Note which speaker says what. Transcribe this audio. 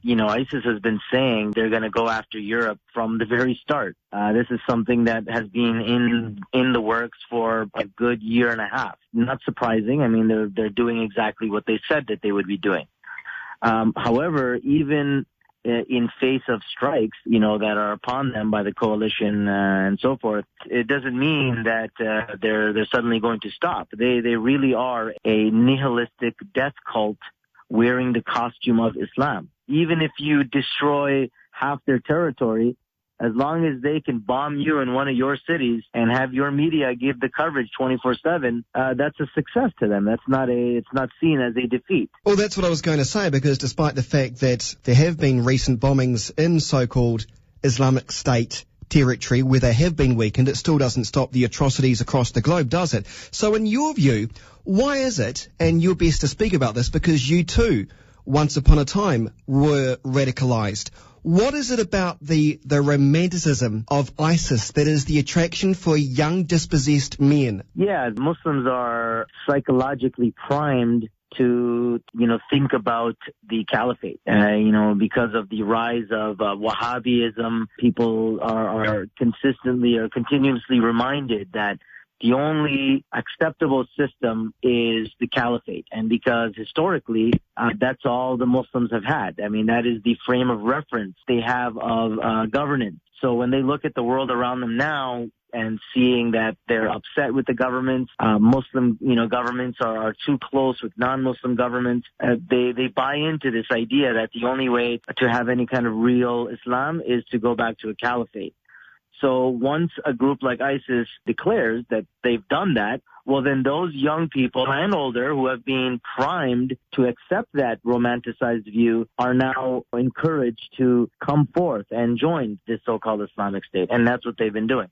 Speaker 1: ISIS has been saying they're going to go after Europe from the very start. This is something that has been in the works for a good year and a half. Not surprising. I mean, they're doing exactly what they said that they would be doing. However, even in face of strikes, that are upon them by the coalition and so forth, it doesn't mean that they're suddenly going to stop. They really are a nihilistic death cult wearing the costume of Islam. Even if you destroy half their territory, as long as they can bomb you in one of your cities and have your media give the coverage 24/7, that's a success to them. It's not seen as a defeat.
Speaker 2: Well, that's what I was going to say, because despite the fact that there have been recent bombings in so-called Islamic State territory where they have been weakened, it still doesn't stop the atrocities across the globe, does it? So in your view, why is it, and you're best to speak about this because you too, once upon a time, were radicalized, what is it about the romanticism of ISIS that is the attraction for young, dispossessed men?
Speaker 1: Yeah, Muslims are psychologically primed to, think about the caliphate. Because of the rise of Wahhabism, people are consistently or continuously reminded that the only acceptable system is the caliphate. And because historically, that's all the Muslims have had. I mean, that is the frame of reference they have of governance. So when they look at the world around them now and seeing that they're upset with the governments, Muslim, governments are too close with non-Muslim governments, they buy into this idea that the only way to have any kind of real Islam is to go back to a caliphate. So once a group like ISIS declares that they've done that, well, then those young people and older who have been primed to accept that romanticized view are now encouraged to come forth and join this so-called Islamic State. And that's what they've been doing.